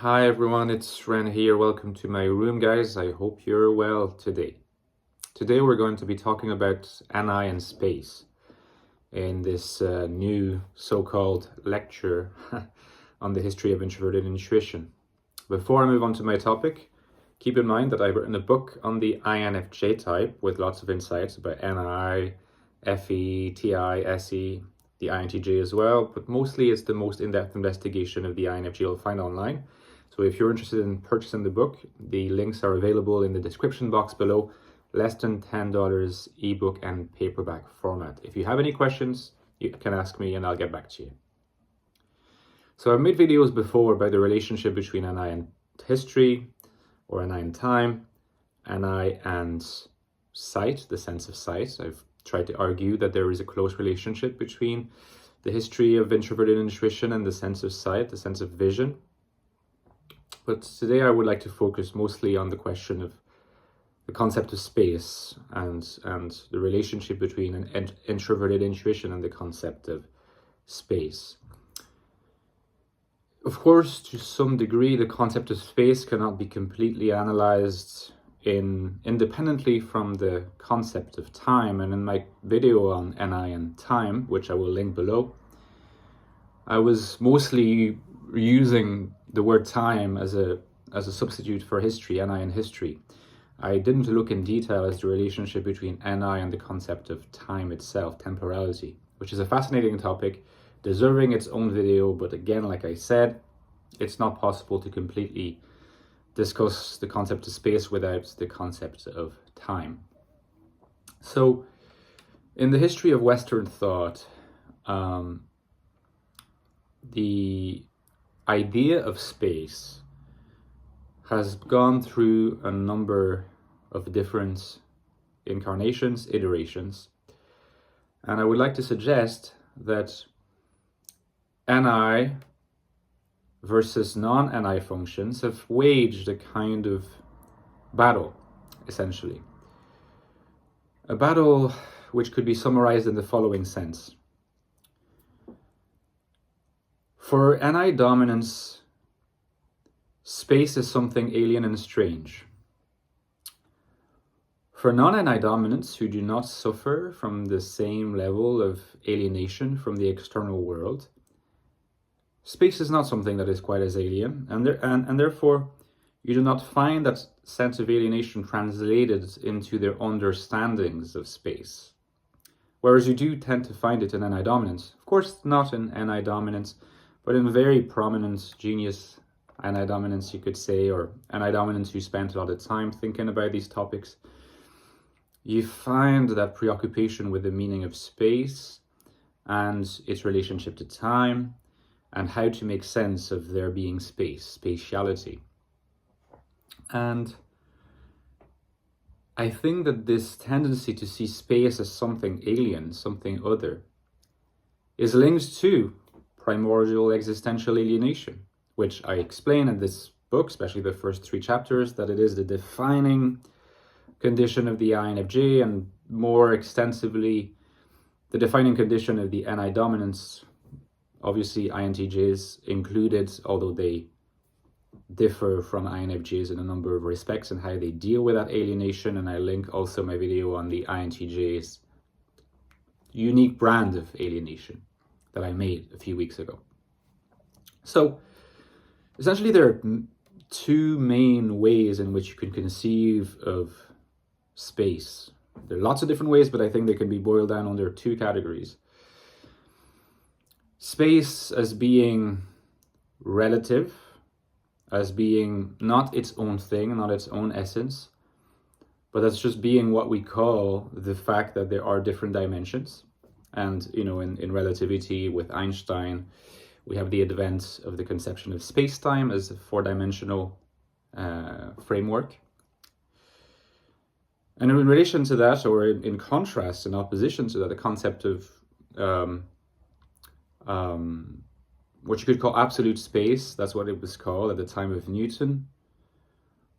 Hi everyone, it's Ren here. Welcome to my room, guys. I hope you're well today. Today we're going to be talking about NI and space in this new so-called lecture on the history of introverted intuition. Before I move on to my topic, keep in mind that I've written a book on the INFJ type with lots of insights about NI, FE, TI, SE, the INTJ as well, but mostly it's the most in-depth investigation of the INFJ you'll find online. So if you're interested in purchasing the book, the links are available in the description box below. Less than $10 ebook and paperback format. If you have any questions, you can ask me and I'll get back to you. So I've made videos before about the relationship between NI and history, or NI and time, NI and sight, the sense of sight. I've tried to argue that there is a close relationship between the history of introverted intuition and the sense of sight, the sense of vision. But today I would like to focus mostly on the question of the concept of space and the relationship between an introverted intuition and the concept of space. Of course, to some degree, the concept of space cannot be completely analyzed independently from the concept of time. And in my video on NI and time, which I will link below, I was mostly using the word time as a substitute for history, NI and history. I didn't look in detail as the relationship between NI and the concept of time itself, temporality, which is a fascinating topic, deserving its own video, but again, like I said, it's not possible to completely discuss the concept of space without the concept of time. So, in the history of Western thought, the idea of space has gone through a number of different incarnations, iterations, and I would like to suggest that NI versus non-NI functions have waged a kind of battle, essentially. A battle which could be summarized in the following sense. For NI dominance, space is something alien and strange. For non-NI dominants who do not suffer from the same level of alienation from the external world, space is not something that is quite as alien, and therefore you do not find that sense of alienation translated into their understandings of space. Whereas you do tend to find it in NI dominance. Of course, not in NI dominance, but in very prominent genius NI dominance, you could say, or NI dominants who spent a lot of time thinking about these topics, you find that preoccupation with the meaning of space and its relationship to time and how to make sense of there being space, spatiality. And I think that this tendency to see space as something alien, something other, is linked to primordial existential alienation, which I explain in this book, especially the first 3 chapters, that it is the defining condition of the INFJ and more extensively the defining condition of the NI dominance, obviously INTJs included, although they differ from INFJs in a number of respects and how they deal with that alienation. And I link also my video on the INTJs unique brand of alienation that I made a few weeks ago. So essentially there are 2 main ways in which you can conceive of space. There are lots of different ways, but I think they can be boiled down under 2 categories. Space as being relative, as being not its own thing, not its own essence, but as just being what we call the fact that there are different dimensions. And, in relativity with Einstein, we have the advent of the conception of spacetime as a 4-dimensional framework. And in relation to that, or in contrast, in opposition to that, the concept of what you could call absolute space, that's what it was called at the time of Newton,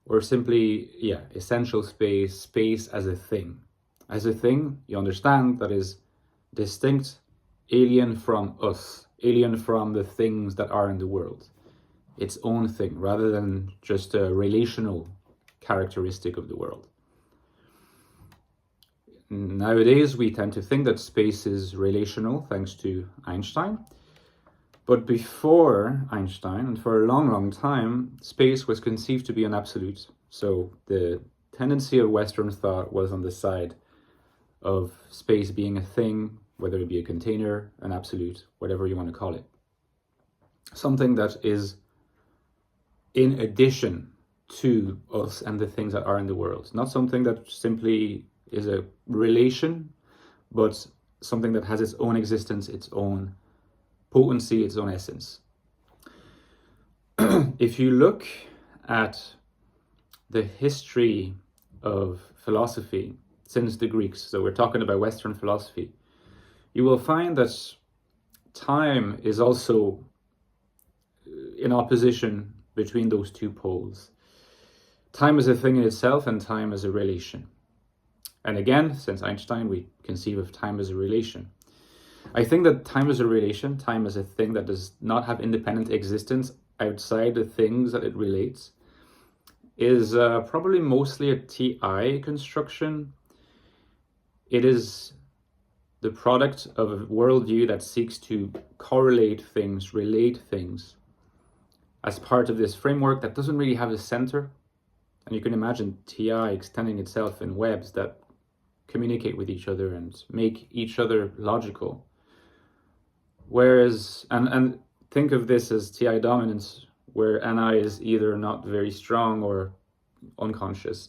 or simply, essential space, space as a thing. As a thing, you understand, that is distinct, alien from us, alien from the things that are in the world. its own thing, rather than just a relational characteristic of the world. Nowadays, we tend to think that space is relational, thanks to Einstein. But before Einstein, and for a long, long time, space was conceived to be an absolute. So the tendency of Western thought was on the side of space being a thing, whether it be a container, an absolute, whatever you want to call it. Something that is in addition to us and the things that are in the world. Not something that simply is a relation, but something that has its own existence, its own potency, its own essence. If you look at the history of philosophy since the Greeks, so we're talking about Western philosophy, you will find that time is also in opposition between those two poles. Time is a thing in itself, and time is a relation. And again, since Einstein, we conceive of time as a relation. I think that time is a relation, time is a thing that does not have independent existence outside the things that it relates, is probably mostly a TI construction. It is the product of a worldview that seeks to correlate things, relate things, as part of this framework that doesn't really have a center. And you can imagine TI extending itself in webs that communicate with each other and make each other logical. Whereas, and think of this as TI dominance, where NI is either not very strong or unconscious.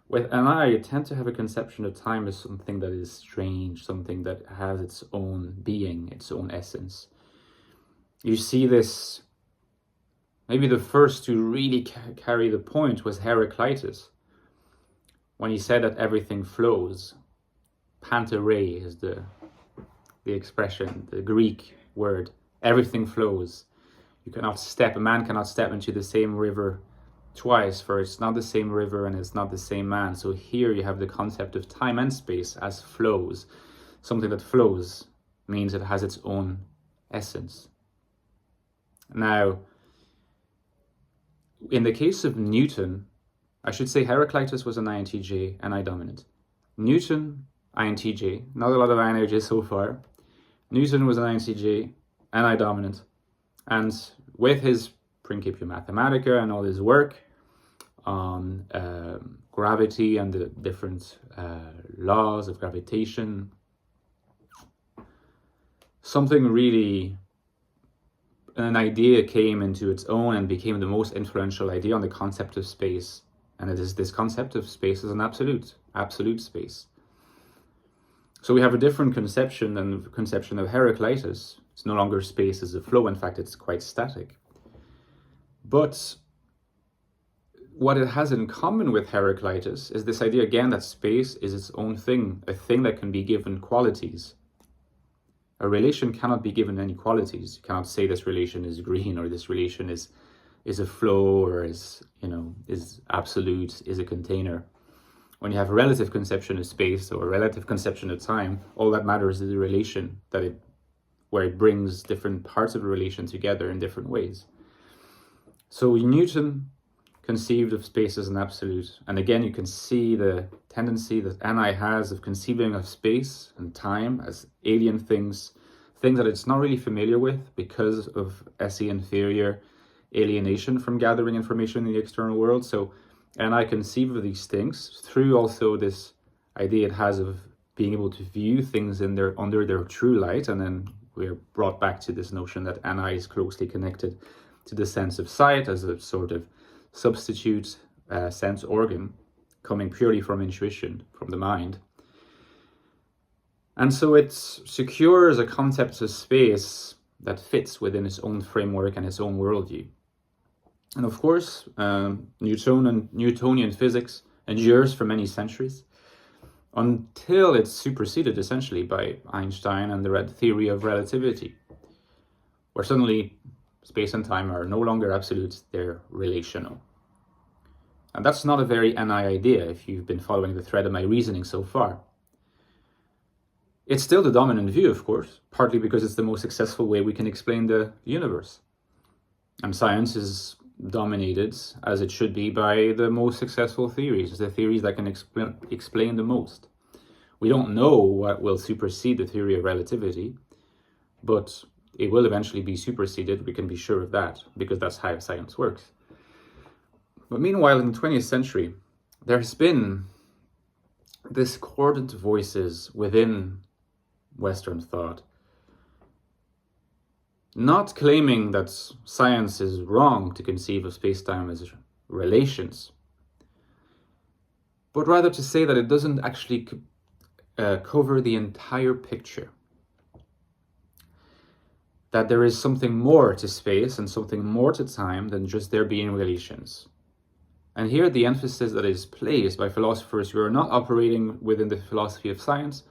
With NI, you tend to have a conception of time as something that is strange, something that has its own being, its own essence. You see this, maybe the first to really carry the point was Heraclitus, when he said that everything flows. Panterei is the expression, the Greek word. Everything flows. A man cannot step into the same river twice, for it's not the same river and it's not the same man. So here you have the concept of time and space as flows. Something that flows means it has its own essence. Now, in the case of Newton, I should say Heraclitus was an INTJ, NI dominant. Newton, INTJ, not a lot of INFJs so far. Newton was an INTJ, NI dominant. And with his Principia Mathematica and all his work on gravity and the different laws of gravitation, something really, an idea came into its own and became the most influential idea on the concept of space. And it is this concept of space as an absolute space. So we have a different conception than the conception of Heraclitus. It's no longer space as a flow. In fact, it's quite static. But what it has in common with Heraclitus is this idea again that space is its own thing, a thing that can be given qualities. A relation cannot be given any qualities. You cannot say this relation is green, or this relation is a flow, or is absolute, is a container. When you have a relative conception of space or a relative conception of time, all that matters is the relation where it brings different parts of a relation together in different ways. So Newton conceived of space as an absolute. And again, you can see the tendency that NI has of conceiving of space and time as alien things that it's not really familiar with because of SE inferior alienation from gathering information in the external world. So NI conceive of these things through also this idea it has of being able to view things under their true light. And then we're brought back to this notion that NI is closely connected to the sense of sight as a sort of substitute sense organ coming purely from intuition, from the mind. And so it secures a concept of space that fits within its own framework and its own worldview. And of course, Newtonian physics endures for many centuries until it's superseded essentially by Einstein and the red theory of relativity, where suddenly space and time are no longer absolute, they're relational. And that's not a very NI idea if you've been following the thread of my reasoning so far. It's still the dominant view, of course, partly because it's the most successful way we can explain the universe. And science is dominated, as it should be, by the most successful theories, the theories that can explain the most. We don't know what will supersede the theory of relativity, but it will eventually be superseded. We can be sure of that, because that's how science works. But meanwhile, in the 20th century, there has been discordant voices within Western thought, not claiming that science is wrong to conceive of space-time as relations, but rather to say that it doesn't actually cover the entire picture. That there is something more to space and something more to time than just there being relations. And here the emphasis that is placed by philosophers who are not operating within the philosophy of science,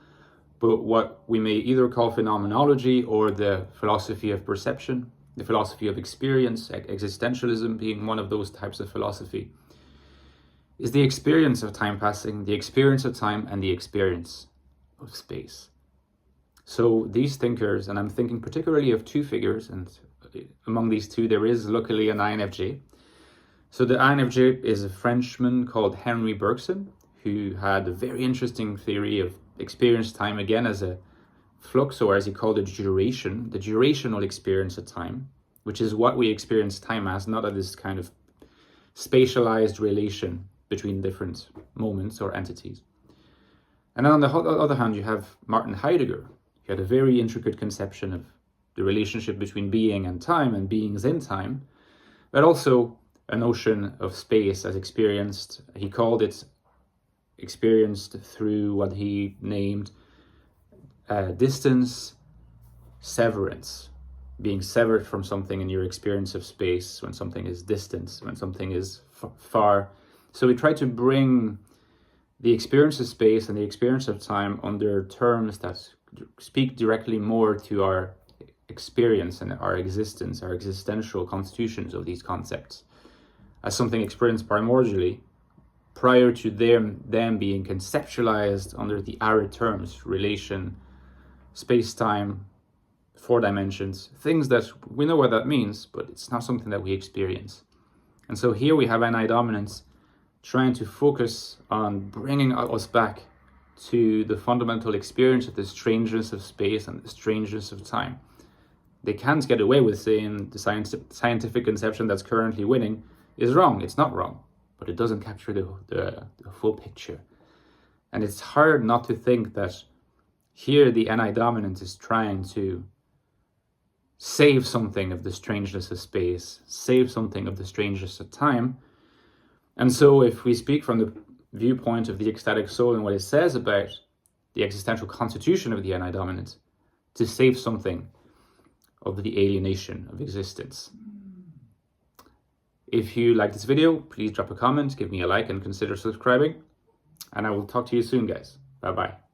but what we may either call phenomenology or the philosophy of perception, the philosophy of experience, existentialism being one of those types of philosophy, is the experience of time passing, the experience of time, and the experience of space. So these thinkers, and I'm thinking particularly of two figures, and among these two there is luckily an INFJ. So the INFJ is a Frenchman called Henry Bergson, who had a very interesting theory of experience time, again as a flux, or as he called it, duration, the durational experience of time, which is what we experience time as, not as this kind of spatialized relation between different moments or entities. And then on the other hand, you have Martin Heidegger. He had a very intricate conception of the relationship between being and time and beings in time, but also a notion of space as experienced. He called it experienced through what he named distance severance, being severed from something in your experience of space, when something is distant, when something is far. So we try to bring the experience of space and the experience of time under terms that speak directly more to our experience and our existence, our existential constitutions of these concepts, as something experienced primordially, prior to them being conceptualized under the arid terms, relation, space-time, 4 dimensions, things that we know what that means, but it's not something that we experience. And so here we have NI dominance trying to focus on bringing us back to the fundamental experience of the strangeness of space and the strangeness of time. They can't get away with saying the scientific conception that's currently winning is wrong. It's not wrong, but it doesn't capture the full picture. And it's hard not to think that here the NI dominant is trying to save something of the strangeness of space, save something of the strangeness of time. And so if we speak from the viewpoint of the Ecstatic Soul and what it says about the existential constitution of the NI dominant, to save something of the alienation of existence. If you like this video, please drop a comment, give me a like, and consider subscribing. And I will talk to you soon, guys. Bye-bye.